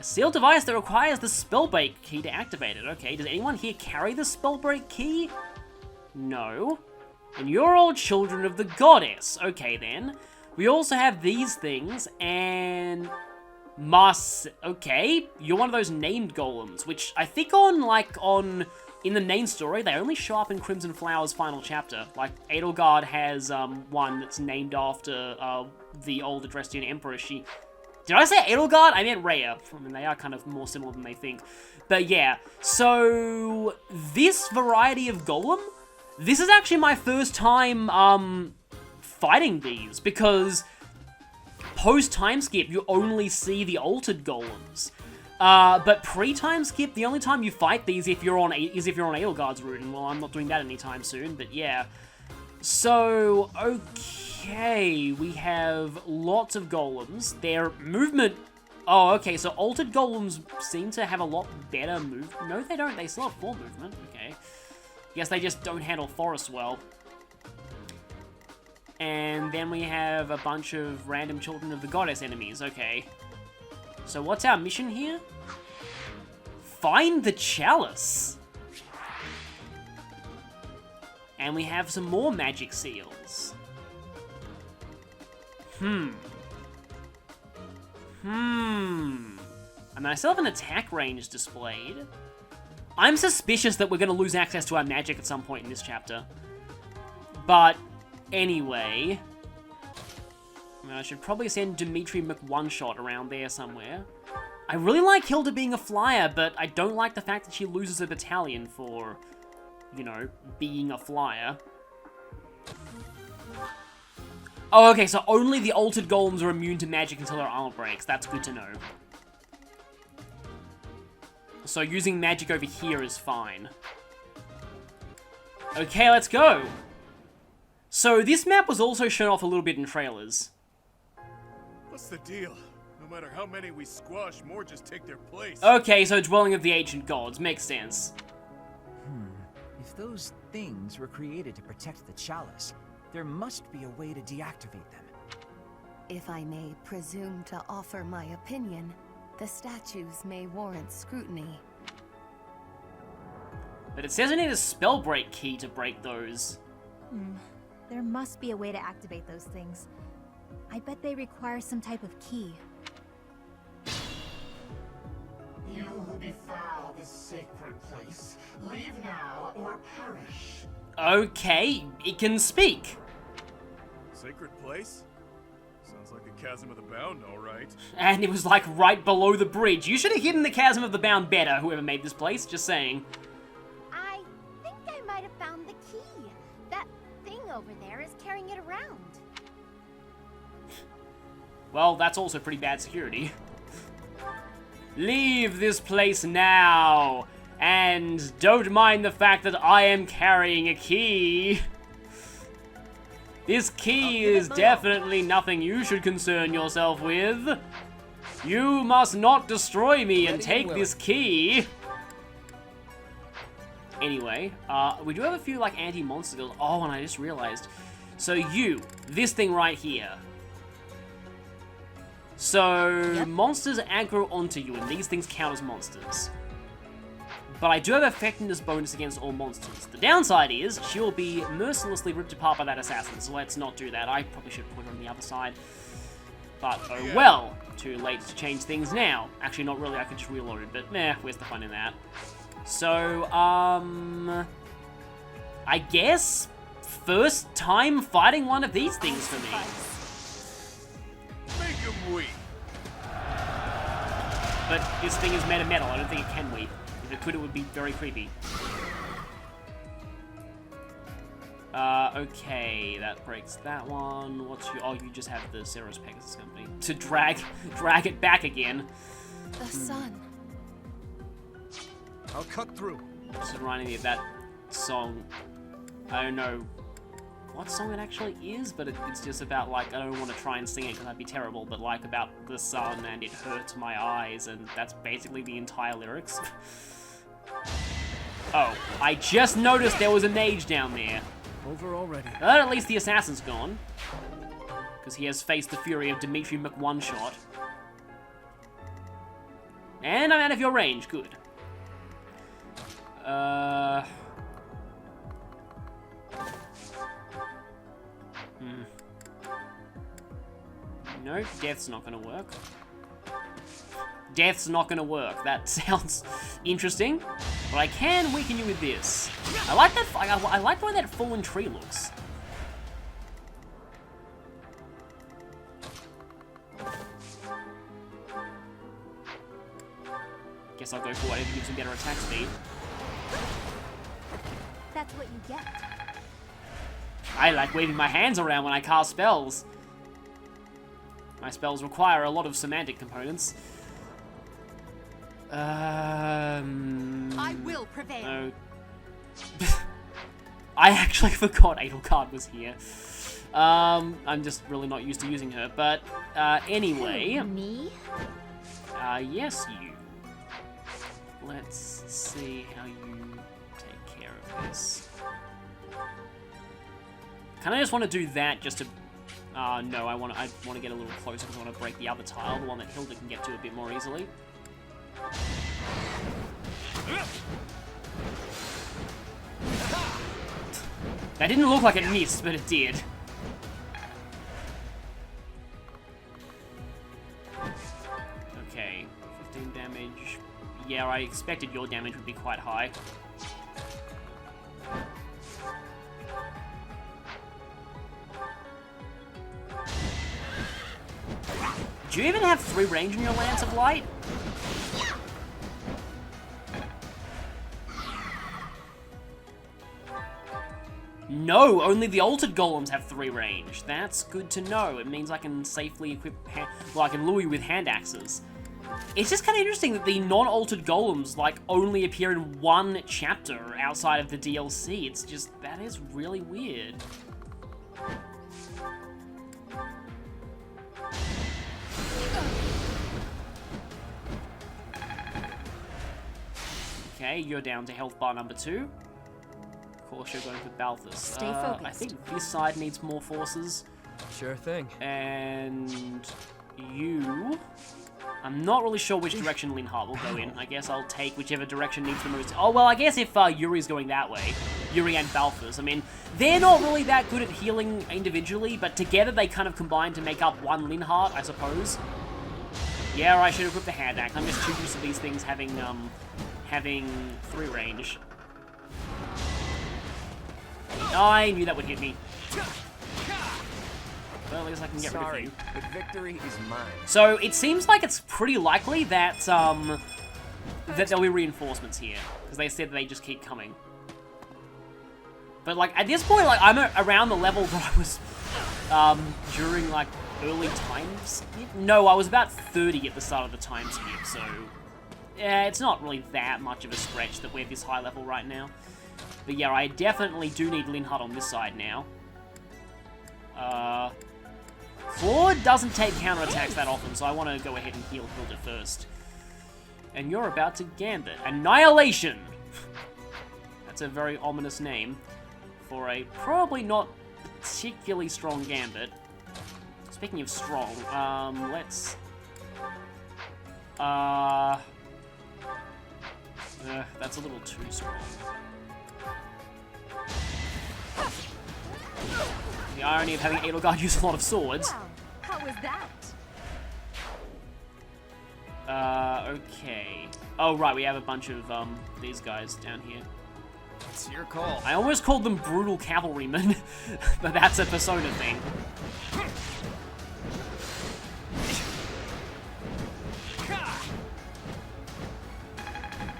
sealed device that requires the spellbreak key to activate it. Okay, does anyone here carry the spellbreak key? No. And you're all children of the goddess. Okay, then. We also have these things, and... Okay, you're one of those named golems, which I think in the main story, they only show up in Crimson Flower's final chapter. Like, Edelgard has one that's named after the old Adrestian Emperor. Did I say Edelgard? I meant Rhea. I mean, they are kind of more similar than they think. But yeah, so this variety of golem, this is actually my first time fighting these, because post-time skip, you only see the altered golems. But pre-time skip, the only time you fight these is if you're on Edelgard's route, and well, I'm not doing that anytime soon, but yeah. So, okay, we have lots of golems. Their movement... Oh, okay, so altered golems seem to have a lot better move... No, they don't. They still have 4 movement. Okay. Guess they just don't handle forests well. And then we have a bunch of random children of the goddess enemies. Okay. So what's our mission here? Find the chalice. And we have some more magic seals. I mean, I still have an attack range displayed. I'm suspicious that we're going to lose access to our magic at some point in this chapter. But anyway, I mean, I should probably send Dimitri McOneshot around there somewhere. I really like Hilda being a flyer, but I don't like the fact that she loses a battalion for, you know, being a flyer. Oh, okay, so only the altered golems are immune to magic until their armor breaks. That's good to know. So using magic over here is fine. Okay, let's go! So this map was also shown off a little bit in trailers. What's the deal? No matter how many we squash, more just take their place. Okay, so Dwelling of the Ancient Gods. Makes sense. If those things were created to protect the chalice, there must be a way to deactivate them. If I may presume to offer my opinion, the statues may warrant scrutiny. But it says I need a spellbreak key to break those. There must be a way to activate those things. I bet they require some type of key. You who defile this sacred place, leave now or perish. Okay, it can speak. Sacred place? Sounds like a chasm of the bound, all right. And it was like right below the bridge. You should have hidden the chasm of the bound better, whoever made this place, just saying. I think I might have found the key. That thing over there is carrying it around. Well, that's also pretty bad security. Leave this place now, and don't mind the fact that I am carrying a key. This key is definitely nothing you should concern yourself with. You must not destroy me and take this key. Anyway, we do have a few, like, anti-monster skills. Oh, and I just realized. So this thing right here. So, monsters aggro onto you, and these things count as monsters. But I do have effectiveness bonus against all monsters. The downside is, she will be mercilessly ripped apart by that assassin, so let's not do that. I probably should put her on the other side. But, oh well. Too late to change things now. Actually, not really, I could just reload it, but meh, where's the fun in that? So, I guess, first time fighting one of these things for me. Make him weep. But this thing is made of metal, I don't think it can weep. If it could, it would be very creepy. Okay, that breaks that one. What's your... Oh, you just have the Ceros Pegasus Company. To drag it back again. The sun. I'll cut through. It's reminding me of that song. I don't know what song it actually is, but it's just about, like, I don't want to try and sing it because that'd be terrible, but, like, about the sun and it hurts my eyes, and that's basically the entire lyrics. Oh, I just noticed there was a mage down there. Over already. But at least the assassin's gone. Because he has faced the fury of Dimitri McOneshot. And I'm out of your range. Good. No, death's not gonna work. Death's not gonna work. That sounds interesting. But I can weaken you with this. I like that. I like the way that fallen tree looks. Guess I'll go for whatever gives me better attack speed. That's what you get. I like waving my hands around when I cast spells. My spells require a lot of semantic components. I will prevail. Oh. I actually forgot Edelgard was here. I'm just really not used to using her. But anyway. Me? Yes, you. Let's see how you take care of this. Kind of just want to do that just to... no, I want to get a little closer because I want to break the other tile, the one that Hilda can get to a bit more easily. That didn't look like it missed, but it did. Okay, 15 damage. Yeah, I expected your damage would be quite high. Do you even have 3 range in your Lance of Light? No, only the altered golems have 3 range. That's good to know. It means I can safely equip... well, I can lure you with hand axes. It's just kind of interesting that the non-altered golems, like, only appear in 1 chapter outside of the DLC. It's just... that is really weird. Okay, you're down to health bar number 2. Of course, you're going for Balthus. Stay focused. I think this side needs more forces. Sure thing. And you... I'm not really sure which direction Linhardt will go in. I guess I'll take whichever direction needs the most... Oh, well, I guess if Yuri's going that way, Yuri and Balthus, I mean, they're not really that good at healing individually, but together they kind of combine to make up one Linhardt, I suppose. Yeah, I should have equipped the hand axe. I'm just too used to these things having 3 range. I knew that would hit me. Well, at least I can get rid of you. But victory is mine. So, it seems like it's pretty likely that, that there'll be reinforcements here. Because they said they just keep coming. But, like, at this point, like, I'm around the level that I was, during, like, early time skip? No, I was about 30 at the start of the time skip, so... yeah, it's not really that much of a stretch that we're this high level right now. But yeah, I definitely do need Linhardt on this side now. Claude doesn't take counterattacks that often, so I want to go ahead and heal Hilda first. And you're about to Gambit. Annihilation! That's a very ominous name for a probably not particularly strong Gambit. Speaking of strong, let's... that's a little too strong. The irony of having Edelgard use a lot of swords. Wow, how was that? Okay. Oh, right, we have a bunch of, these guys down here. It's your call. I almost called them brutal cavalrymen, but that's a Persona thing.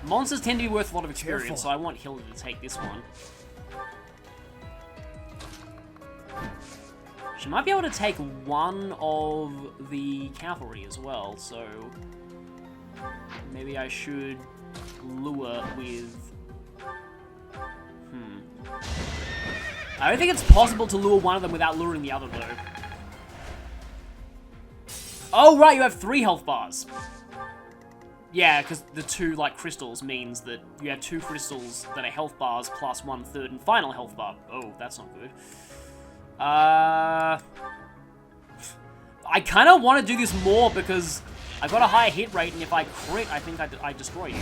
Monsters tend to be worth a lot of experience, Careful. so I want Hilda to take this one. She might be able to take one of the cavalry as well, so maybe I should lure with... I don't think it's possible to lure one of them without luring the other, though. Oh, right, you have 3 health bars. Yeah, because the 2, like, crystals means that you have 2 crystals that are health bars plus 1/3 and final health bar. Oh, that's not good. I kind of want to do this more because I've got a higher hit rate, and if I crit, I think I destroy you.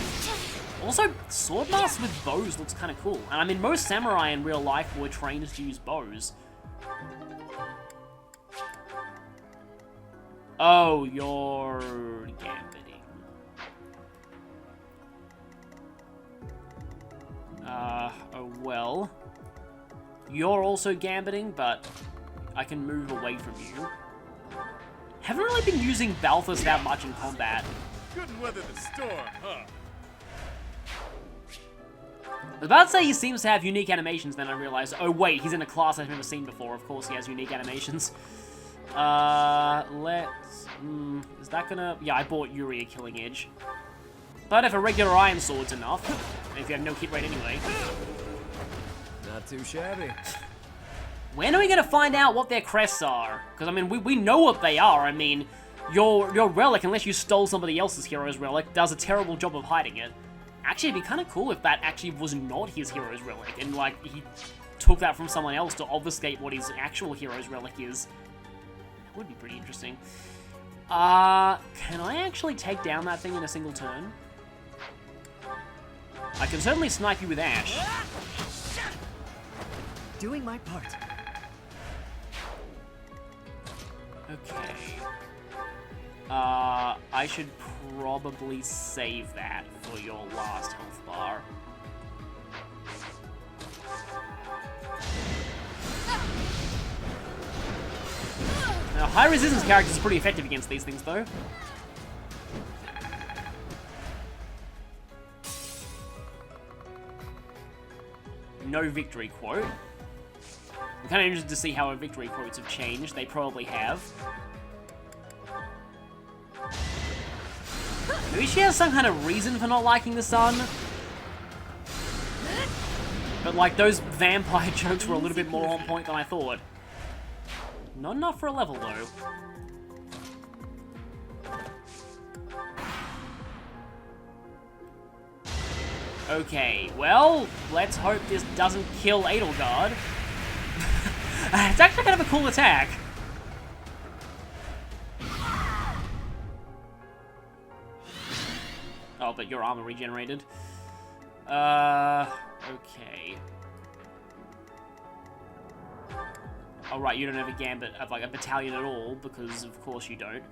Also, sword mask with bows looks kind of cool. And I mean, most samurai in real life were trained to use bows. Oh, you're gambiting. Oh well. You're also gambiting, but I can move away from you. Haven't really been using Balthus that much in combat. Couldn't weather the storm, huh? I was about to say he seems to have unique animations, then I realized, oh wait, he's in a class I've never seen before. Of course he has unique animations. Is that gonna... Yeah, I bought Yuri a Killing Edge. But if a regular Iron Sword's enough, if you have no hit rate anyway. Not too shabby. When are we gonna find out what their crests are? Because, I mean, we know what they are. I mean, your relic, unless you stole somebody else's hero's relic, does a terrible job of hiding it. Actually, it'd be kind of cool if that actually was not his hero's relic, and, like, he took that from someone else to obfuscate what his actual hero's relic is. That would be pretty interesting. Can I actually take down that thing in a single turn? I can certainly snipe you with Ash. Doing my part. Okay. I should probably save that for your last health bar. Now, high resistance characters are pretty effective against these things, though. No victory quote. I'm kind of interested to see how our victory quotes have changed. They probably have. Maybe she has some kind of reason for not liking the sun. But, like, those vampire jokes were a little bit more on point than I thought. Not enough for a level, though. Okay, well, let's hope this doesn't kill Edelgard. It's actually kind of a cool attack. Oh, but your armor regenerated. Okay. Oh, right, you don't have a gambit of, like, a battalion at all, because of course you don't.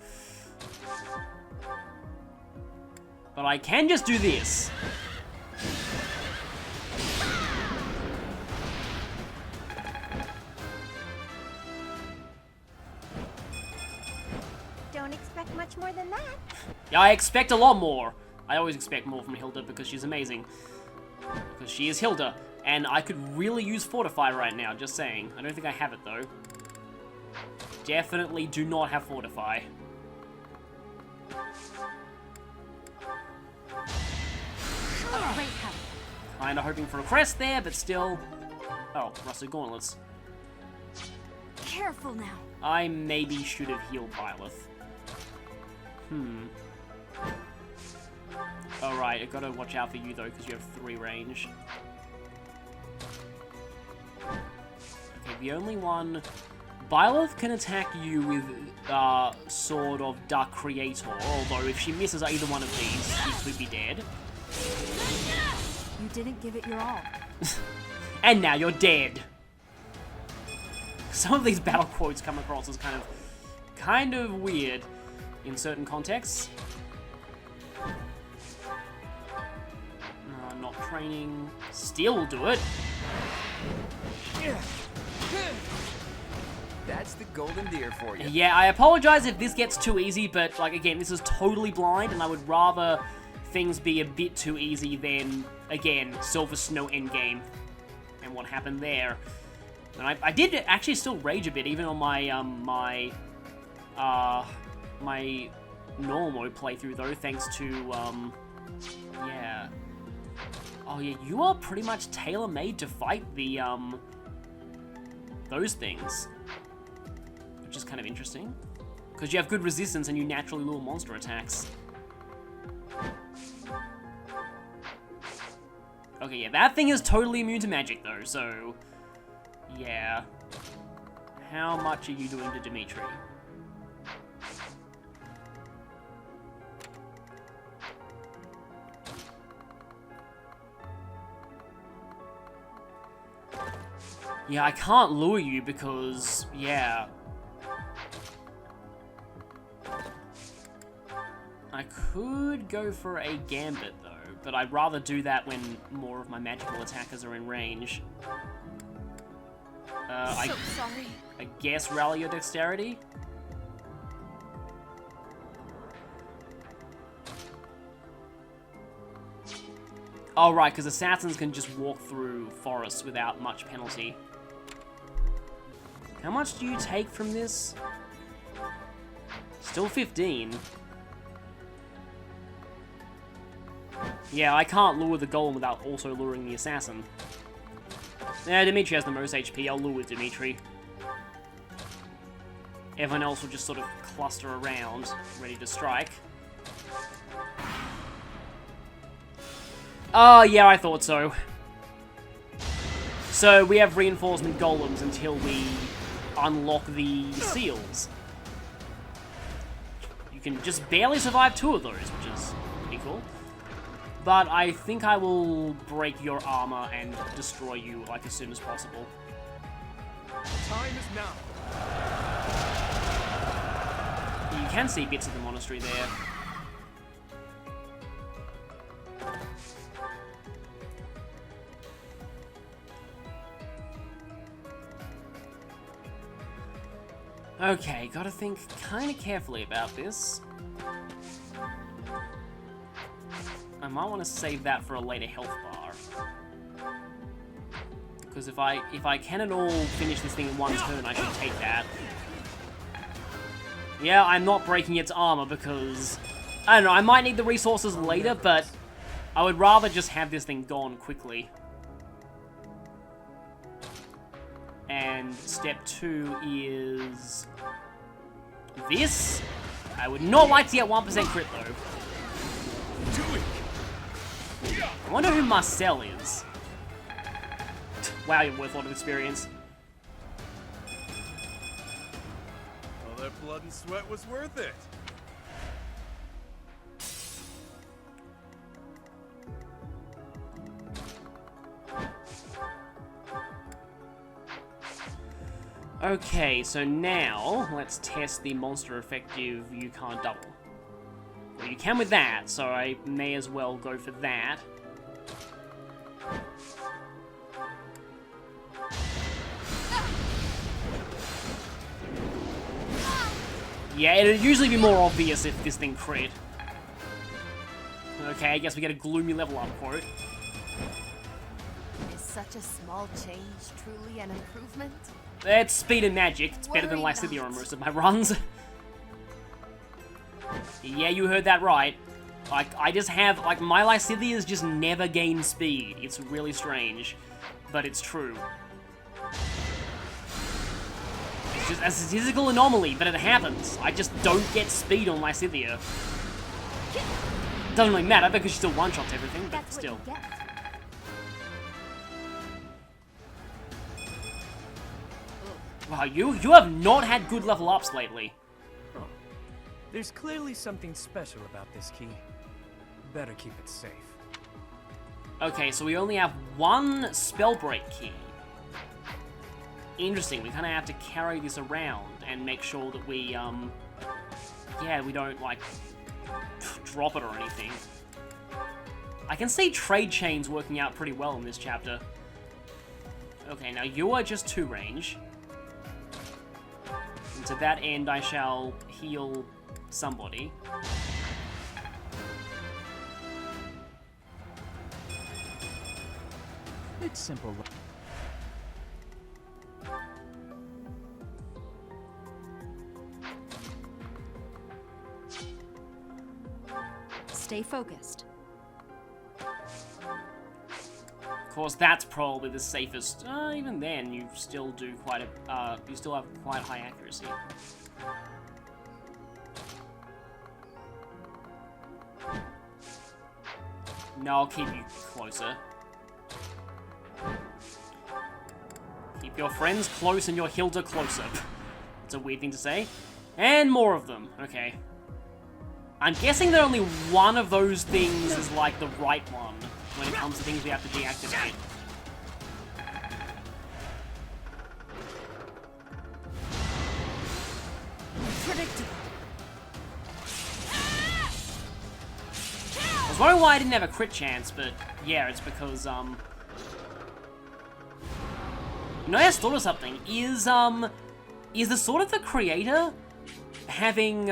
But I can just do this. Don't expect much more than that. Yeah, I expect a lot more. I always expect more from Hilda because she's amazing. Because she is Hilda. And I could really use Fortify right now, just saying. I don't think I have it, though. Definitely do not have Fortify. Kinda hoping for a crest there, but still... Oh, Rusted Gauntlets. Careful now. I maybe should have healed Byleth. Alright, I gotta watch out for you, though, because you have 3 range. Okay, the only one... Byleth can attack you with Sword of Dark Creator, although if she misses either one of these, she could be dead. You didn't give it your all. And now you're dead. Some of these battle quotes come across as kind of weird in certain contexts. Not training. Steel will do it. That's the golden deer for you. Yeah, I apologize if this gets too easy, but, like, again, this is totally blind, and I would rather things be a bit too easy than, again, Silver Snow endgame and what happened there. And I did actually still rage a bit, even on my, my normal playthrough, though, thanks to, yeah. Oh, yeah, you are pretty much tailor-made to fight the, those things. Which is kind of interesting. Because you have good resistance and you naturally lure monster attacks. Okay, yeah, that thing is totally immune to magic, though, so... Yeah. How much are you doing to Dimitri? Yeah, I can't lure you because, yeah. I could go for a gambit though, but I'd rather do that when more of my magical attackers are in range. So sorry. I guess rally your dexterity? Oh right, because assassins can just walk through forests without much penalty. How much do you take from this? Still 15. Yeah, I can't lure the golem without also luring the assassin. Yeah, Dimitri has the most HP. I'll lure Dimitri. Everyone else will just sort of cluster around, ready to strike. Oh, yeah, I thought so. So, we have reinforcement golems until we unlock the seals. You can just barely survive 2 of those, which is pretty cool. But I think I will break your armor and destroy you, like, as soon as possible. Time is now. You can see bits of the monastery there. Okay, gotta think kinda carefully about this. I might want to save that for a later health bar. Because if I can at all finish this thing in one turn, I should take that. Yeah, I'm not breaking its armor because... I don't know, I might need the resources later, but I would rather just have this thing gone quickly. And step 2 is... this? I would not like to get 1% crit though. I wonder who Marcel is. Wow, you're worth a lot of experience. All that blood and sweat was worth it. Okay, so now let's test the monster effective you can't double. Well, you can with that, so I may as well go for that. Yeah, it'd usually be more obvious if this thing crit. Okay, I guess we get a gloomy level up quote. Is such a small change truly an improvement? It's speed and magic. It's better than Worry Lysithea not. on most of my runs. Yeah, you heard that right. Like, I just have, like, my Lysitheas just never gain speed. It's really strange, but it's true. It's just a statistical anomaly, but it happens. I just don't get speed on Lysithea. Doesn't really matter because she still one-shots everything, but That's still. what you get. Wow, you have not had good level ups lately. There's clearly something special about this key. Better keep it safe. Okay, so we only have one spellbreak key. Interesting, we kind of have to carry this around and make sure that we, yeah, we don't, like, drop it or anything. I can see trade chains working out pretty well in this chapter. Okay, now you are just 2 range. And to that end, I shall heal somebody. It's simple. Stay focused. Of course, that's probably the safest. Even then, you still do quite a. You still have quite high accuracy. No, I'll keep you closer. Keep your friends close and your Hilda closer. It's a weird thing to say. And more of them. Okay. I'm guessing that only one of those things is like the right one when it comes to things we have to deactivate. Predictable. I was wondering why I didn't have a crit chance, but yeah, it's because, You know, I just thought of something. Is the Sword of the Creator having,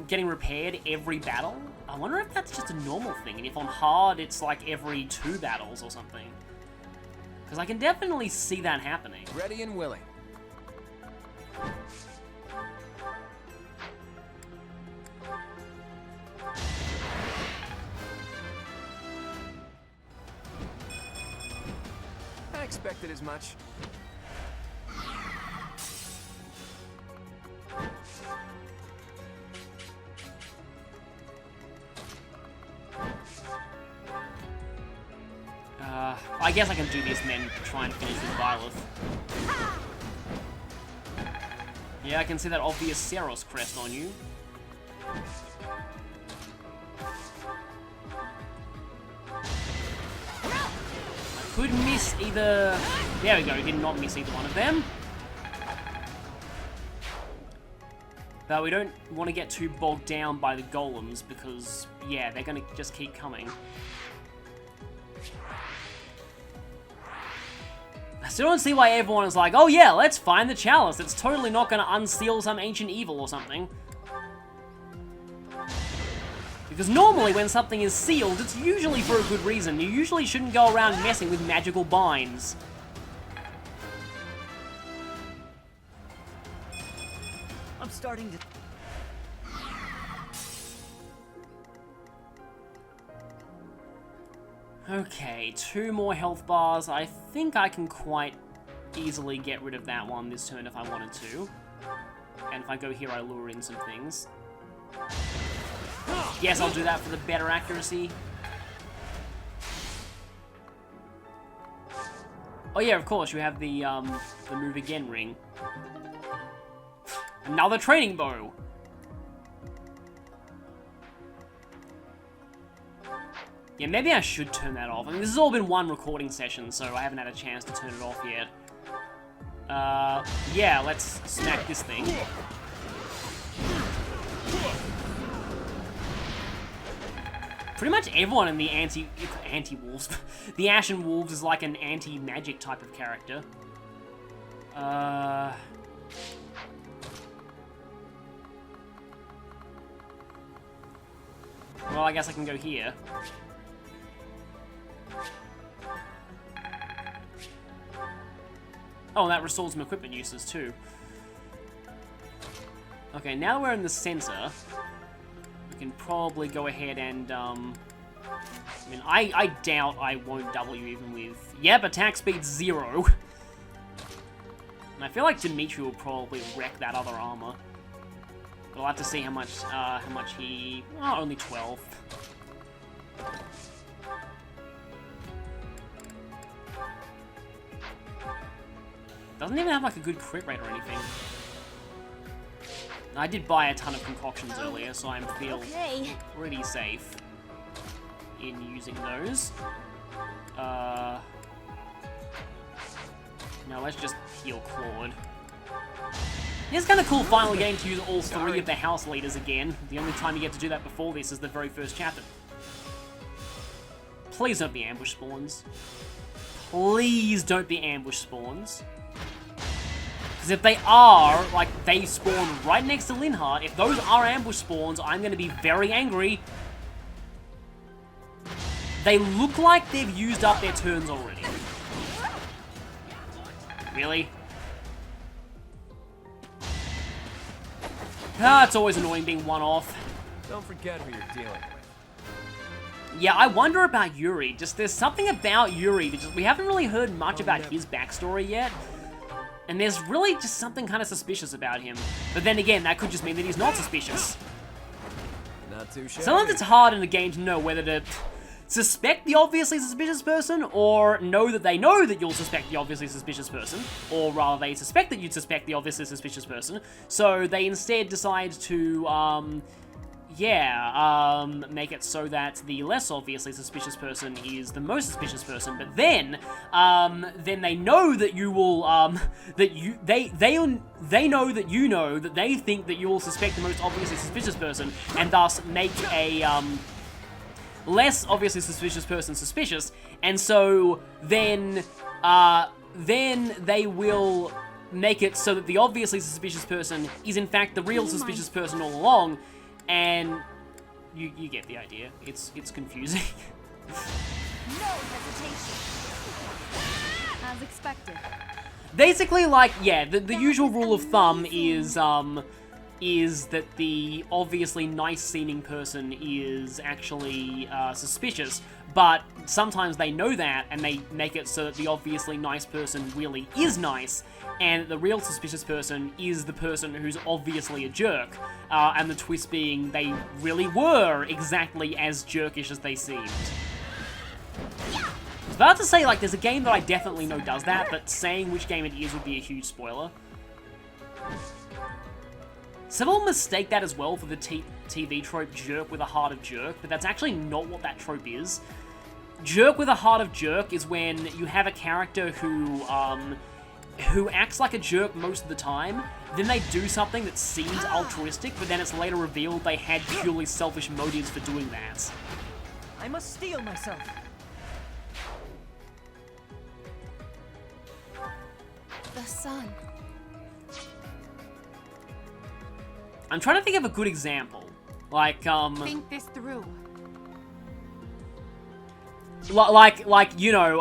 getting repaired every battle? I wonder if that's just a normal thing, and if on hard it's like every 2 battles or something. Because I can definitely see that happening. Ready and willing. I expected as much. I guess I can do this and then try and finish with Byleth. Yeah, I can see that obvious Seros crest on you. I could miss either... There we go, did not miss either one of them. But we don't want to get too bogged down by the golems because, yeah, they're going to just keep coming. I still don't see why everyone is like, oh yeah, let's find the chalice. It's totally not going to unseal some ancient evil or something. Because normally when something is sealed, it's usually for a good reason. You usually shouldn't go around messing with magical binds. I'm starting to... Okay, 2 more health bars. I think I can quite easily get rid of that one this turn if I wanted to. And if I go here, I lure in some things. Yes, I'll do that for the better accuracy. Oh yeah, of course, you have the move again ring. Another training bow! Yeah, maybe I should turn that off. I mean, this has all been one recording session, so I haven't had a chance to turn it off yet. Yeah, let's smack this thing. Pretty much everyone in the anti-wolves, the Ashen Wolves is like an anti-magic type of character. Well, I guess I can go here. Oh, that restores some equipment uses too. Okay, now that we're in the center, we can probably go ahead and, I mean, I doubt I won't W even with... Yep, attack speed 0. And I feel like Dimitri will probably wreck that other armor. But I'll have to see how much he... Oh, only 12. Doesn't even have like a good crit rate or anything. I did buy a ton of concoctions earlier, so I feel pretty safe in using those. Now let's just heal Claude. It's kind of cool finally getting to use all 3 of the house leaders again. The only time you get to do that before this is the very first chapter. Please don't be ambush spawns. Please don't be ambush spawns. Because if they are, like, they spawn right next to Linhardt, if those are ambush spawns, I'm going to be very angry. They look like they've used up their turns already. Really? Ah, it's always annoying being one-off. Don't forget who you're dealing with. Yeah, I wonder about Yuri. Just there's something about Yuri that we haven't really heard much about his backstory yet. And there's really just something kind of suspicious about him. But then again, that could just mean that he's not suspicious. Not too shabby. Sometimes it's hard in a game to know whether to suspect the obviously suspicious person, or know that they know that you'll suspect the obviously suspicious person, or rather they suspect that you'd suspect the obviously suspicious person, so they instead decide to, yeah, make it so that the less obviously suspicious person is the most suspicious person, but then they know that you will, they know that you know that they think that you will suspect the most obviously suspicious person, and thus make a, less obviously suspicious person suspicious, and so then they will make it so that the obviously suspicious person is in fact the real suspicious person all along, and you get the idea. It's confusing. No hesitation. As expected. Basically, like, yeah, the usual rule of thumb is that the obviously nice-seeming person is actually suspicious, but sometimes they know that, and they make it so that the obviously nice person really is nice, and the real suspicious person is the person who's obviously a jerk, and the twist being they really were exactly as jerkish as they seemed. I was about to say, like, there's a game that I definitely know does that, but saying which game it is would be a huge spoiler. Some people mistake that as well for the TV trope jerk with a heart of jerk, but that's actually not what that trope is. Jerk with a heart of jerk is when you have a character who acts like a jerk most of the time, then they do something that seems altruistic, but then it's later revealed they had purely selfish motives for doing that. I must steel myself. The sun. I'm trying to think of a good example. Like, Think this through. like, you know,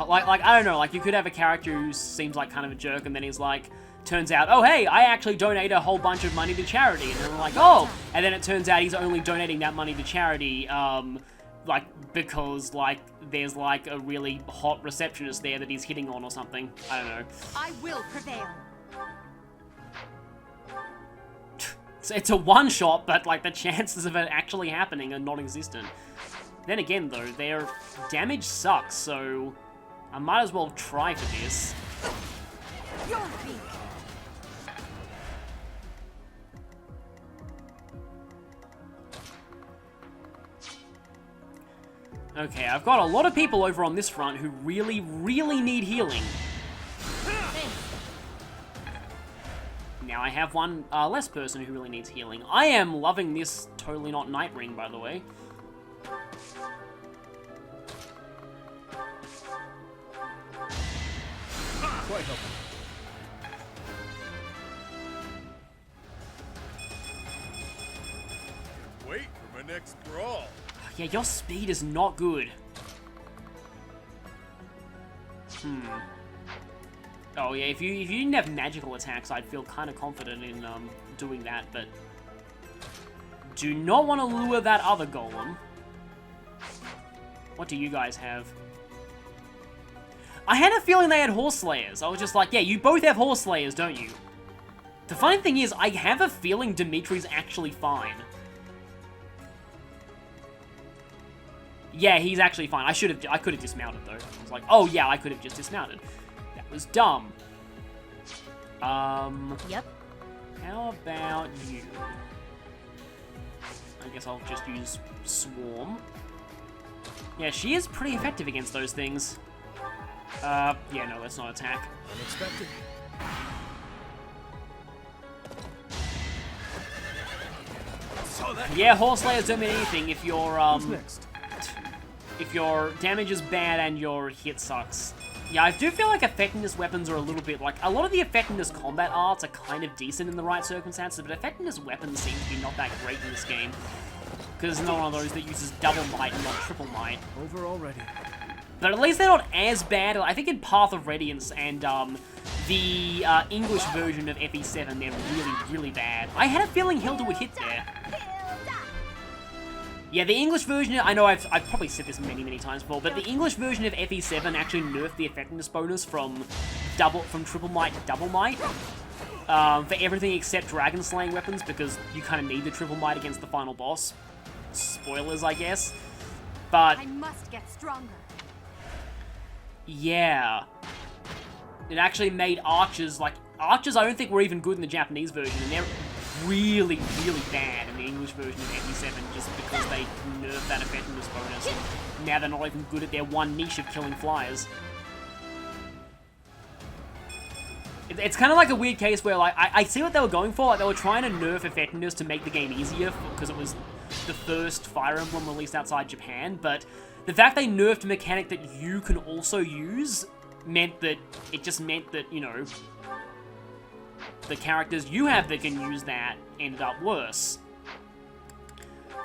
like, I don't know, like, you could have a character who seems like kind of a jerk, and then he's like, turns out, oh, hey, I actually donate a whole bunch of money to charity, and then we're like, oh, and then it turns out he's only donating that money to charity, like, because, like, there's, like, a really hot receptionist there that he's hitting on or something. I don't know. I will prevail. It's a one-shot, but, like, the chances of it actually happening are non-existent. Then again, though, their damage sucks, so I might as well try for this. You're weak. Okay, I've got a lot of people over on this front who really, really need healing. Now I have one less person who really needs healing. I am loving this Totally Not Night Ring, by the way. Quite helpful. Wait for my next brawl. Yeah, your speed is not good. Oh yeah, if you didn't have magical attacks, I'd feel kind of confident in doing that, but do not want to lure that other golem. What do you guys have? I had a feeling they had Horse Slayers. I was just like, yeah, you both have Horse Slayers, don't you? The funny thing is, I have a feeling Dimitri's actually fine. Yeah, he's actually fine. I could have dismounted though. I was like, oh yeah, I could have just dismounted. That was dumb. Yep. How about you? I guess I'll just use Swarm. Yeah, she is pretty effective against those things. Yeah, no, let's not attack. Unexpected. Yeah, Horse Slayers don't mean anything if your Who's next? if your damage is bad and your hit sucks. Yeah, I do feel like effectiveness weapons are a little bit, like, a lot of the effectiveness combat arts are kind of decent in the right circumstances, but effectiveness weapons seem to be not that great in this game. Because it's not one of those that uses double might and not triple might. Over already. But at least they're not as bad. I think in Path of Radiance and the English version of FE7, they're really, really bad. I had a feeling Hilda would hit there. Yeah, the English version, I know I've probably said this many, many times before, but the English version of FE7 actually nerfed the effectiveness bonus from triple might to double might. For everything except dragon slaying weapons, because you kind of need the triple might against the final boss. Spoilers, I guess. But I must get stronger. yeah. It actually made archers, like, archers I don't think were even good in the Japanese version, and really, really bad in the English version of ME7 just because they nerfed that effectiveness bonus. And now they're not even good at their one niche of killing flyers. It's kind of like a weird case where, like, I see what they were going for. Like, they were trying to nerf effectiveness to make the game easier because it was the first Fire Emblem released outside Japan, but the fact they nerfed a mechanic that you can also use meant that, you know, the characters you have that can use that ended up worse.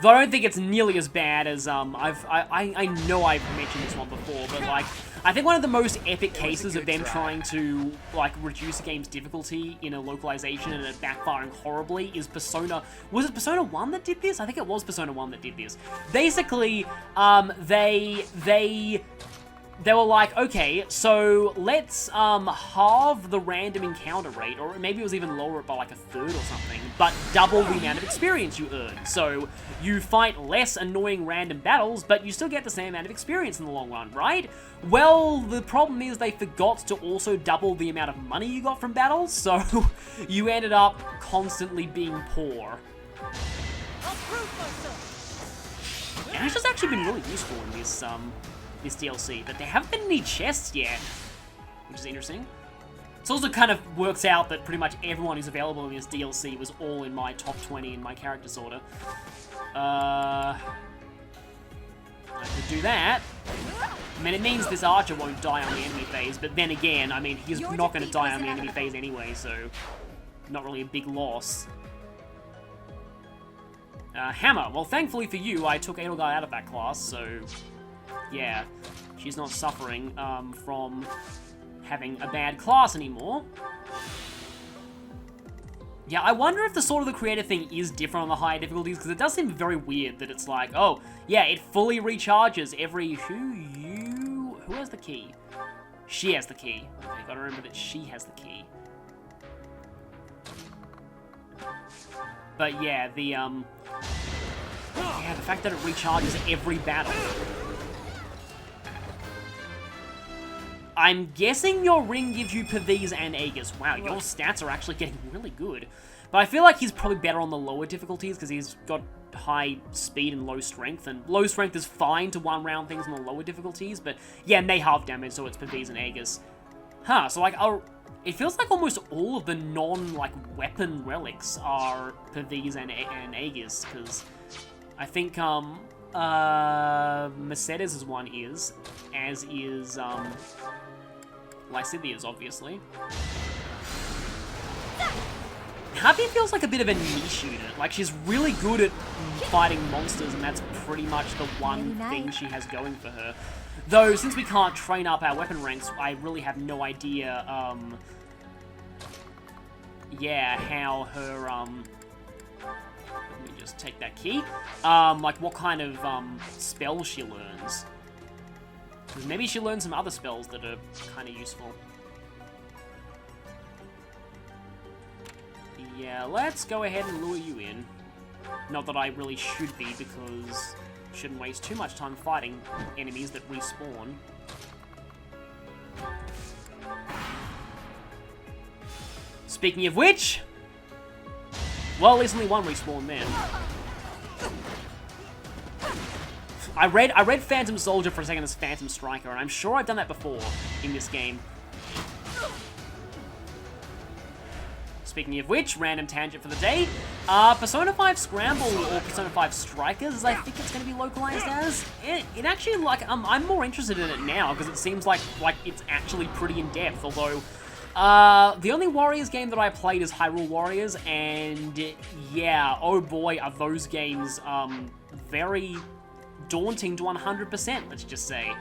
Though I don't think it's nearly as bad as, I know I've mentioned this one before, but, like, I think one of the most epic cases of them trying to, like, reduce a game's difficulty in a localization and it backfiring horribly is Persona... Was it Persona 1 that did this? I think it was Persona 1 that did this. Basically, they were like, okay, so let's halve the random encounter rate, or maybe it was even lower it by like a third or something, but double the amount of experience you earn. So you fight less annoying random battles, but you still get the same amount of experience in the long run, right? Well, the problem is they forgot to also double the amount of money you got from battles, so you ended up constantly being poor. And it's just actually been really useful in this, this DLC, but there haven't been any chests yet, which is interesting. It also kind of works out that pretty much everyone who's available in this DLC was all in my top 20 in my character sorter. I could do that. I mean, it means this archer won't die on the enemy phase, but then again, I mean, he's not going to die on the enemy phase anyway, so not really a big loss. Hammer. Well, thankfully for you, I took Edelgard out of that class, so yeah, she's not suffering from having a bad class anymore. Yeah, I wonder if the Sword of the Creator thing is different on the higher difficulties, because it does seem very weird that it's like, oh, yeah, it fully recharges every... Who has the key? She has the key. Okay, gotta remember that she has the key. But yeah, the fact that it recharges every battle. I'm guessing your ring gives you Pavese and Aegis. Wow, your stats are actually getting really good. But I feel like he's probably better on the lower difficulties because he's got high speed and low strength. And low strength is fine to one-round things on the lower difficulties. But yeah, and they halve damage, so it's Pavese and Aegis. Huh, so like, it feels like almost all of the non-weapon relics are Pavese and Aegis. Because I think Mercedes' one is, as is Lycidia's, obviously. Harpy feels like a bit of a niche unit. Like, she's really good at fighting monsters, and that's pretty much the one thing she has going for her. Though, since we can't train up our weapon ranks, I really have no idea, yeah, how her, let me just take that key. Like, what kind of, spells she learns. Because maybe she learns some other spells that are kind of useful. Yeah, let's go ahead and lure you in. Not that I really should be, because I shouldn't waste too much time fighting enemies that respawn. Speaking of which... well, at least only one respawn then. I read Phantom Soldier for a second as Phantom Striker, and I'm sure I've done that before in this game. Speaking of which, random tangent for the day, Persona 5 Scramble, or Persona 5 Strikers, I think it's going to be localized as. It actually, like, I'm more interested in it now, because it seems like it's actually pretty in-depth, although, the only Warriors game that I played is Hyrule Warriors, and yeah, oh boy, are those games, very daunting to 100%, let's just say.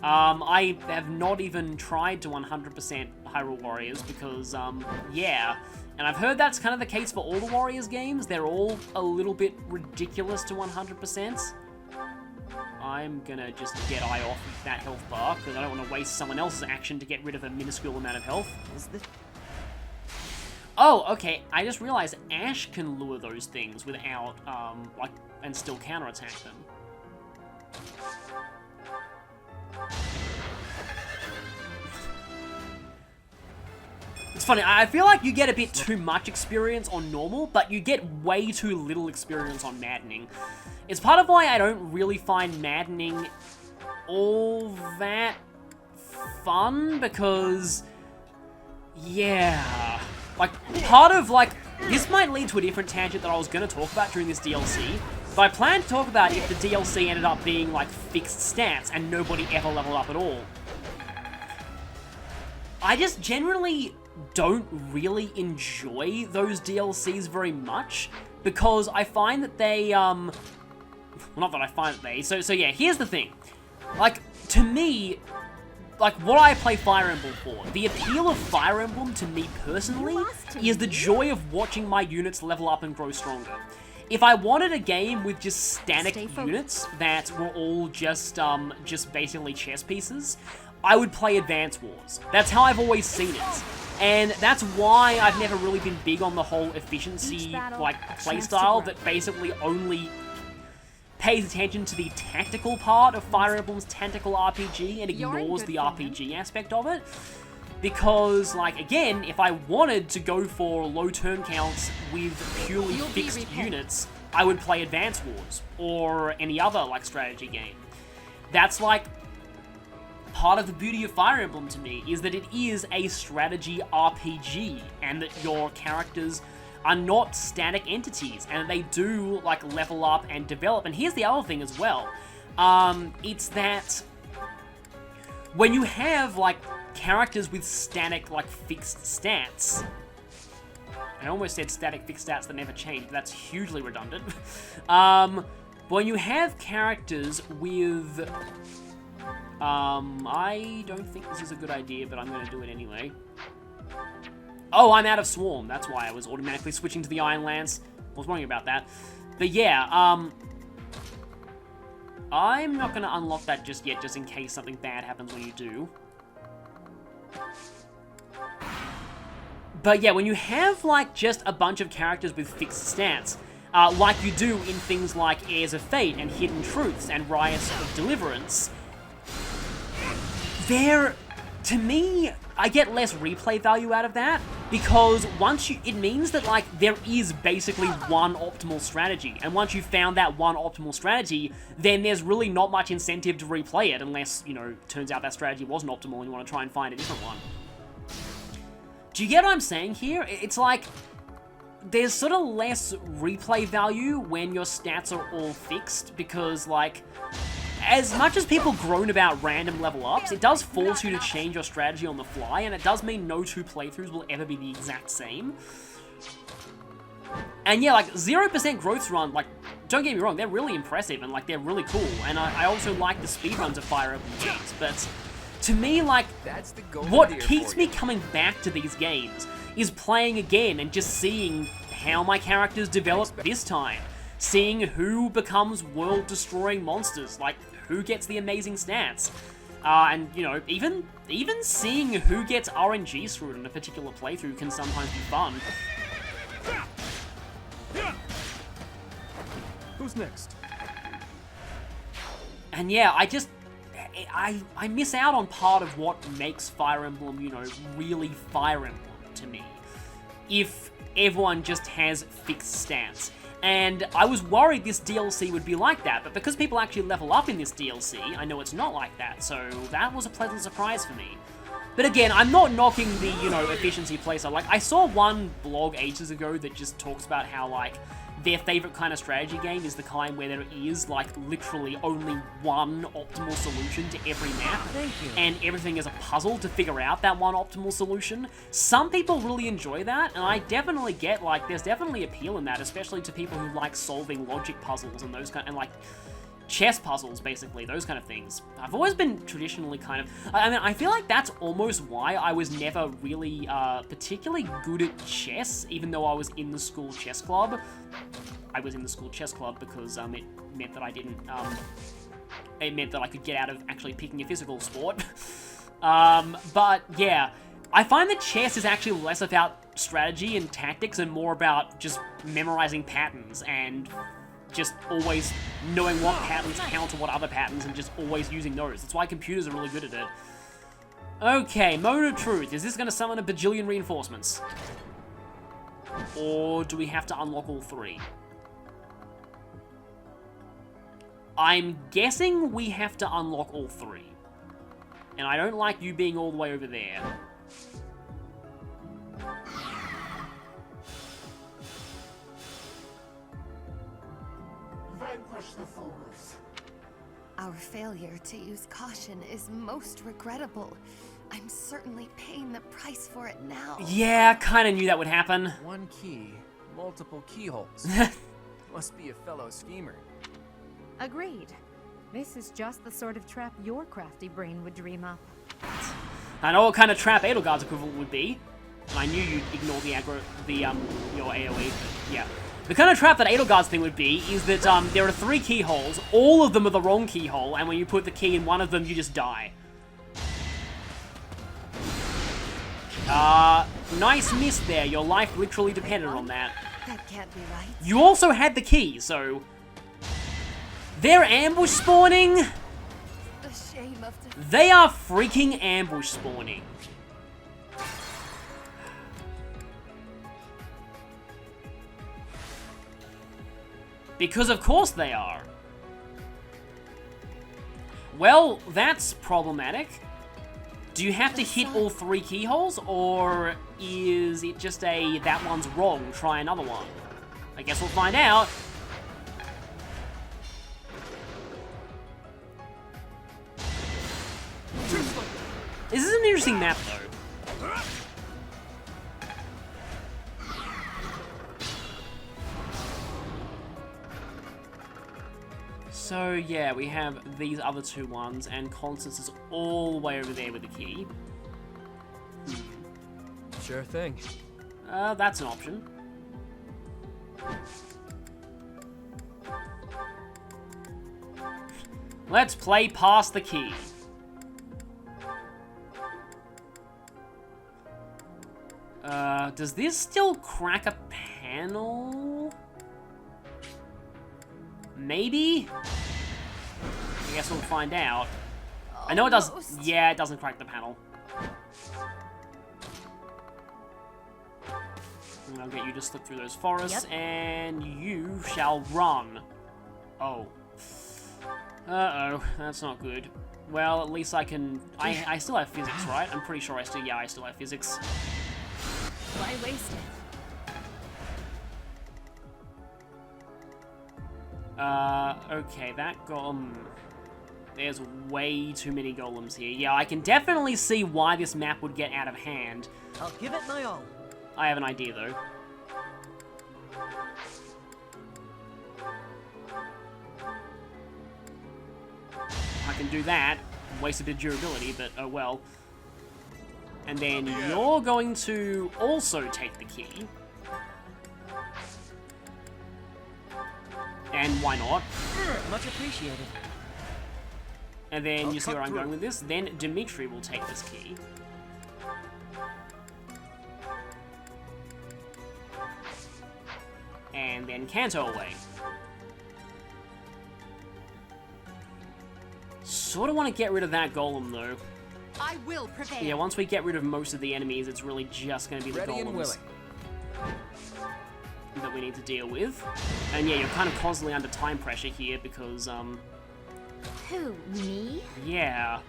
I have not even tried to 100% Hyrule Warriors because, yeah. And I've heard that's kind of the case for all the Warriors games. They're all a little bit ridiculous to 100%. I'm gonna just get Eye off that health bar because I don't want to waste someone else's action to get rid of a minuscule amount of health. Oh, okay. I just realized Ash can lure those things without, like, and still counterattack them. It's funny. I feel like you get a bit too much experience on normal, but you get way too little experience on maddening. It's part of why I don't really find maddening all that fun, because, yeah, like, part of, like, this might lead to a different tangent that I was going to talk about during this DLC, but I plan to talk about if the DLC ended up being, like, fixed stats and nobody ever leveled up at all. I just generally don't really enjoy those DLCs very much, because I find that they, well, not that I find that they, so yeah, here's the thing. Like, to me, like, what I play Fire Emblem for, the appeal of Fire Emblem to me personally is the joy of watching my units level up and grow stronger. If I wanted a game with just static units that were all just basically chess pieces, I would play Advance Wars. That's how I've always seen it. And that's why I've never really been big on the whole efficiency, like, playstyle that basically only pays attention to the tactical part of Fire Emblem's tactical RPG and ignores the RPG aspect of it. Because, like, again, if I wanted to go for low turn counts with purely fixed units, I would play Advance Wars or any other, like, strategy game. That's, like, part of the beauty of Fire Emblem to me, is that it is a strategy RPG, and that your characters are not static entities, and they do, like, level up and develop. And here's the other thing as well. It's that when you have, like, characters with static, like, fixed stats, I almost said static fixed stats that never change, but that's hugely redundant. When you have characters with, I don't think this is a good idea, but I'm going to do it anyway. Oh, I'm out of Swarm. That's why I was automatically switching to the Iron Lance. I was wondering about that. But yeah, I'm not going to unlock that just yet, just in case something bad happens when you do. But yeah, when you have, like, just a bunch of characters with fixed stats, like you do in things like Heirs of Fate and Hidden Truths and Riots of Deliverance, to me, I get less replay value out of that, because it means that, like, there is basically one optimal strategy, and once you've found that one optimal strategy, then there's really not much incentive to replay it, unless, you know, turns out that strategy wasn't optimal and you want to try and find a different one. Do you get what I'm saying here? It's like, there's sort of less replay value when your stats are all fixed, because, like, as much as people groan about random level ups, it does force you to change your strategy on the fly, and it does mean no two playthroughs will ever be the exact same. And yeah, like, 0% growth run, like, don't get me wrong, they're really impressive, and, like, they're really cool, and I also like the speedruns of Fire Emblem games, but to me, like, what keeps me coming back to these games is playing again and just seeing how my characters develop this time. Seeing who becomes world-destroying monsters, like, who gets the amazing stats. And, you know, even seeing who gets RNG screwed in a particular playthrough can sometimes be fun. Who's next? And yeah, I miss out on part of what makes Fire Emblem, you know, really Fire Emblem to me, if everyone just has fixed stats. And I was worried this DLC would be like that, but because people actually level up in this DLC, I know it's not like that, so that was a pleasant surprise for me. But again, I'm not knocking the, you know, efficiency playstyle. Like, I saw one blog ages ago that just talks about how, like, their favorite kind of strategy game is the kind where there is, like, literally only one optimal solution to every map. Thank you. And everything is a puzzle to figure out that one optimal solution. Some people really enjoy that, and I definitely get, like, there's definitely appeal in that, especially to people who like solving logic puzzles and those kind, and, like, chess puzzles, basically, those kind of things. I've always been traditionally kind of, I mean, I feel like that's almost why I was never really particularly good at chess, even though I was in the school chess club. I was in the school chess club because it meant that I didn't, it meant that I could get out of actually picking a physical sport. But yeah, I find that chess is actually less about strategy and tactics and more about just memorizing patterns and just always knowing what patterns counter what other patterns and just always using those. That's why computers are really good at it. Okay, Moment of Truth. Is this going to summon a bajillion reinforcements? Or do we have to unlock all 3? I'm guessing we have to unlock all 3. And I don't like you being all the way over there. Vanquish the fools. Our failure to use caution is most regrettable. I'm certainly paying the price for it now. Yeah, kinda knew that would happen. One key, multiple keyholes. Must be a fellow schemer. Agreed. This is just the sort of trap your crafty brain would dream up. I know what kind of trap Edelgard's equivalent would be. I knew you'd ignore the your AoE, but yeah. The kind of trap that Edelgard's thing would be is that there are 3 keyholes, all of them are the wrong keyhole, and when you put the key in one of them, you just die. Nice miss there. Your life literally depended on that. That can't be right. You also had the key, so... They're ambush spawning? The shame of defeat. They are freaking ambush spawning. Because of course they are. Well, that's problematic. Do you have to hit all 3 keyholes, or is it just a, that one's wrong, try another one? I guess we'll find out. This is an interesting map, though. So, yeah, we have these other 2 ones, and Constance is all the way over there with the key. Sure thing. That's an option. Let's play past the key. Does this still crack a panel? Maybe? I guess we'll find out. I know it does. Yeah, it doesn't crack the panel. And I'll get you to slip through those forests, and you shall run. Oh. Uh-oh, that's not good. Well, at least I can... I still have physics, right? I'm pretty sure I still have physics. Why waste it? Okay, that golem... There's way too many golems here. Yeah, I can definitely see why this map would get out of hand. I'll give it my all. I have an idea, though. I can do that. Waste a bit of durability, but oh well. And then you're going to also take the key. And why not? Much appreciated. And then you see where I'm going with this? Then Dimitri will take this key. And then Kanto away. Sort of want to get rid of that golem, though. I will prevail. Yeah, once we get rid of most of the enemies, it's really just going to be the Ready and golems willing. that we need to deal with. And yeah, you're kind of constantly under time pressure here because, Who, me? yeah,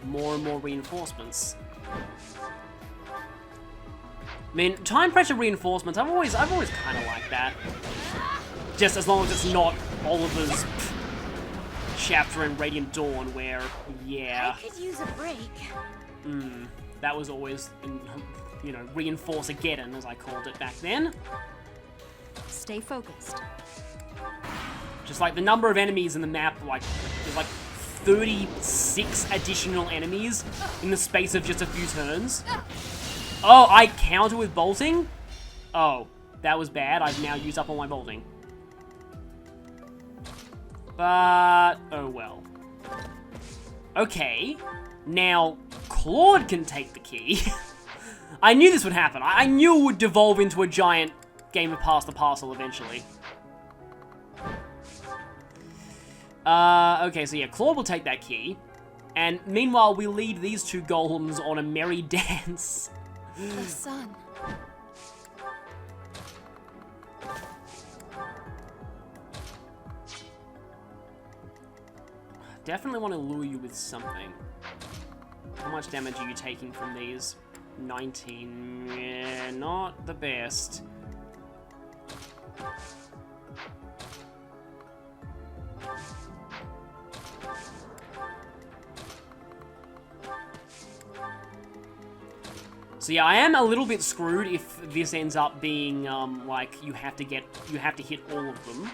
more and more reinforcements. I mean, time pressure reinforcements, I've always kind of liked that. Just as long as it's not Oliver's chapter in Radiant Dawn where, yeah. I could use a break. That was always, you know, Reinforce-ageddon, as I called it back then. Stay focused. Just like the number of enemies in the map, like, there's like 36 additional enemies in the space of just a few turns. Oh, I counter with bolting? Oh, that was bad. I've now used up all my bolting. But, oh well. Okay, now Claude can take the key. I knew this would happen. I knew it would devolve into a giant game of Pass the Parcel eventually. Okay, so yeah, Claude will take that key. And meanwhile, we lead these two golems on a merry dance. The sun. Definitely want to lure you with something. How much damage are you taking from these? 19. Yeah, not the best. So yeah, I am a little bit screwed if this ends up being, like, you have to hit all of them.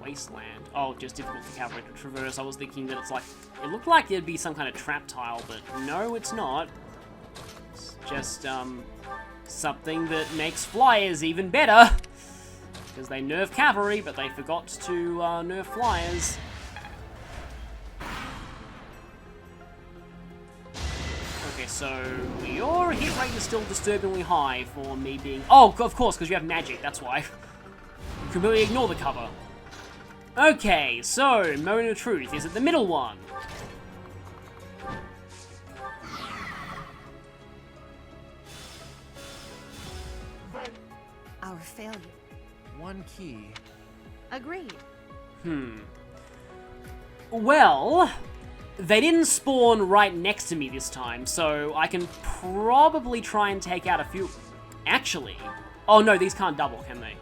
Wasteland. Oh, just difficult for cavalry to traverse. I was thinking that it's like, it looked like there'd be some kind of trap tile, but no, it's not. It's just, something that makes flyers even better. Because they nerf cavalry, but they forgot to, nerf flyers. Okay, so your hit rate is still disturbingly high for me being... Oh, of course, because you have magic, that's why. You completely ignore the cover. Okay, so, moment of truth. Is it the middle one? Our failure. One key. Agreed. Well, they didn't spawn right next to me this time, so I can probably try and take out a few... Actually... Oh no, these can't double, can they?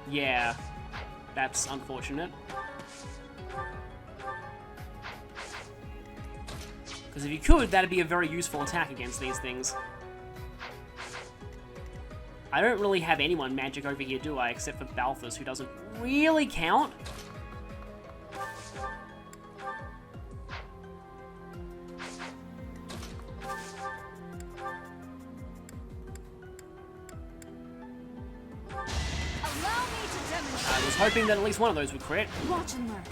Yeah. That's unfortunate. Because if you could, that'd be a very useful attack against these things. I don't really have anyone magic over here, do I? Except for Balthus, who doesn't really count. I was hoping that at least one of those would crit. Watch and learn.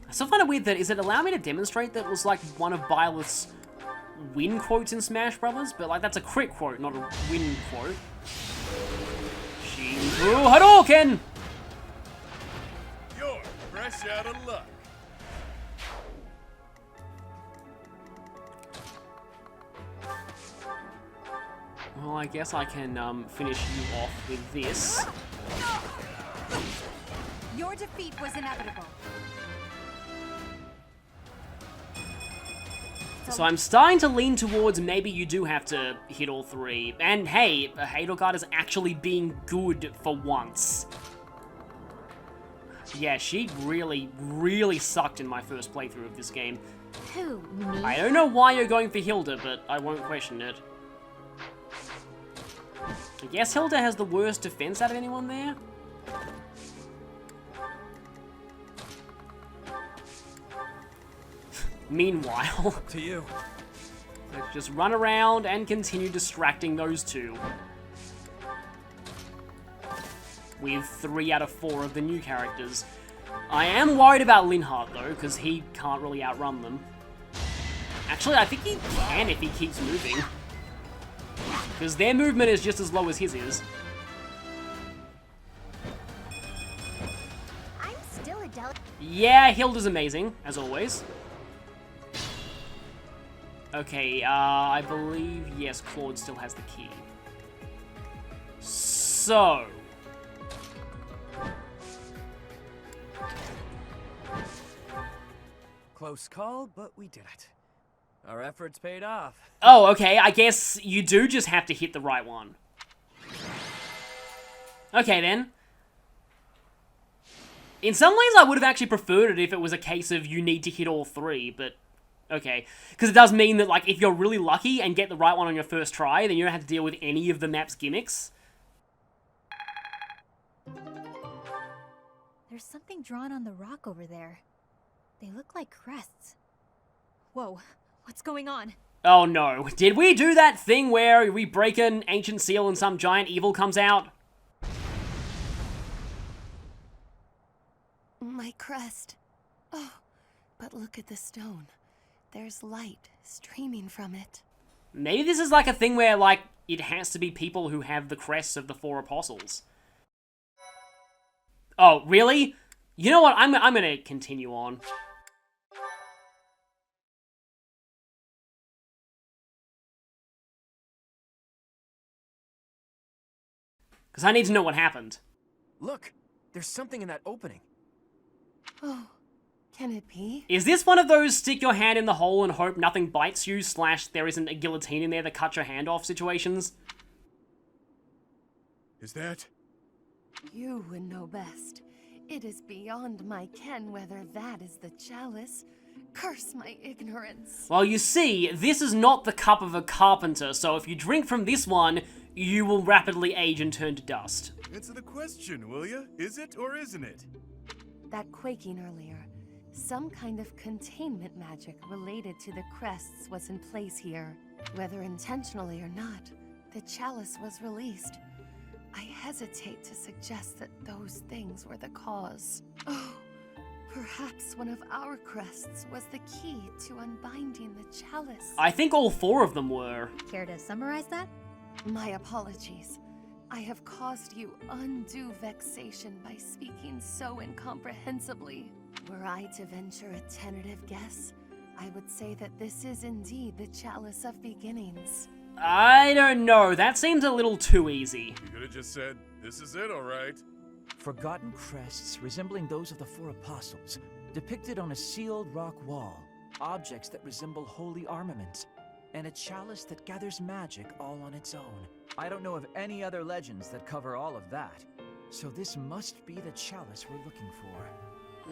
I still find it weird that, is it allow me to demonstrate that it was like one of Byleth's win quotes in Smash Brothers? But like, that's a crit quote, not a win quote. Shinbu Hadouken! You're fresh out of luck. Well, I guess I can finish you off with this. Your defeat was inevitable. So I'm starting to lean towards maybe you do have to hit all three. And hey, Edelgard is actually being good for once. Yeah, she really, really sucked in my first playthrough of this game. Who, me? I don't know why you're going for Hilda, but I won't question it. I guess Hilda has the worst defense out of anyone there. Meanwhile, To you. let's just run around and continue distracting those two. With 3 out of 4 of the new characters. I am worried about Linhardt though, because he can't really outrun them. Actually, I think he can if he keeps moving. Because their movement is just as low as his is. I'm still a Yeah, Hilda's amazing, as always. Okay, I believe, yes, Claude still has the key. So... Close call, but we did it. Our efforts paid off. Oh, okay, I guess you do just have to hit the right one. Okay, then. In some ways, I would have actually preferred it if it was a case of you need to hit all 3, but... Okay. Because it does mean that, like, if you're really lucky and get the right one on your first try, then you don't have to deal with any of the map's gimmicks. There's something drawn on the rock over there. They look like crests. Whoa, what's going on? Oh no. Did we do that thing where we break an ancient seal and some giant evil comes out? My crest. Oh, but look at the stone. There's light streaming from it. Maybe this is like a thing where, like, it has to be people who have the crests of the 4 apostles. Oh, really? You know what? I'm gonna continue on. Because I need to know what happened. Look, there's something in that opening. Oh, can it be? Is this one of those stick your hand in the hole and hope nothing bites you / there isn't a guillotine in there that cuts your hand off situations? Is that? You would know best. It is beyond my ken whether that is the chalice. Curse my ignorance. Well, you see, this is not the cup of a carpenter, so if you drink from this one, you will rapidly age and turn to dust. Answer the question, will ya? Is it or isn't it? That quaking earlier. Some kind of containment magic related to the crests was in place here. Whether intentionally or not, the chalice was released. I hesitate to suggest that those things were the cause. Oh, perhaps one of our crests was the key to unbinding the chalice. I think all 4 of them were. Care to summarize that? My apologies. I have caused you undue vexation by speaking so incomprehensibly. Were I to venture a tentative guess, I would say that this is indeed the Chalice of Beginnings. I don't know, that seems a little too easy. You could have just said, this is it, alright. Forgotten crests resembling those of the 4 apostles, depicted on a sealed rock wall, objects that resemble holy armaments, and a chalice that gathers magic all on its own. I don't know of any other legends that cover all of that, so this must be the chalice we're looking for.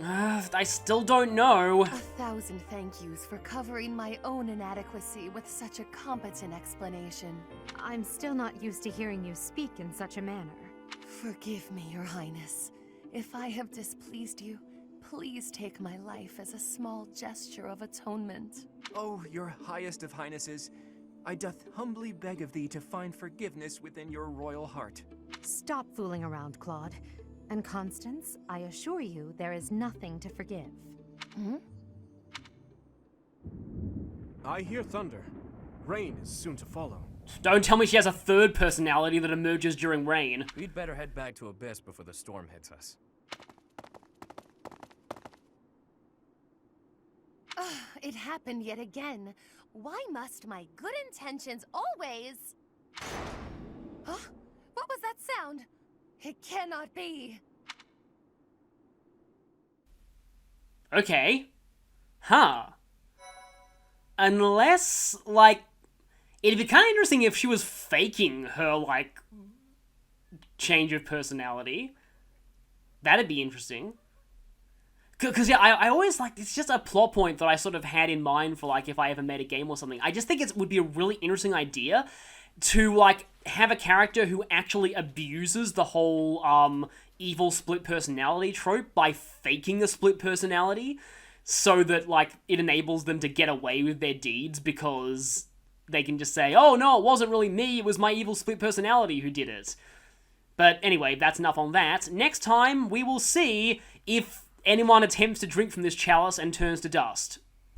I still don't know. 1,000 thank yous for covering my own inadequacy with such a competent explanation. I'm still not used to hearing you speak in such a manner. Forgive me, Your Highness. If I have displeased you, please take my life as a small gesture of atonement. Oh, your highest of highnesses, I doth humbly beg of thee to find forgiveness within your royal heart. Stop fooling around, Claude. And Constance, I assure you there is nothing to forgive. Hmm? I hear thunder. Rain is soon to follow. Don't tell me she has a 3rd personality that emerges during rain. We'd better head back to Abyss before the storm hits us. It happened yet again. Why must my good intentions always... Huh? What was that sound? It cannot be. Okay. Huh. Unless, like, it'd be kind of interesting if she was faking her, like, change of personality. That'd be interesting. Because, yeah, I always, like, it's just a plot point that I sort of had in mind for, like, if I ever made a game or something. I just think it would be a really interesting idea to, like, have a character who actually abuses the whole, evil split personality trope by faking a split personality so that, like, it enables them to get away with their deeds because they can just say, oh, no, it wasn't really me, it was my evil split personality who did it. But anyway, that's enough on that. Next time, we will see if anyone attempts to drink from this chalice and turns to dust.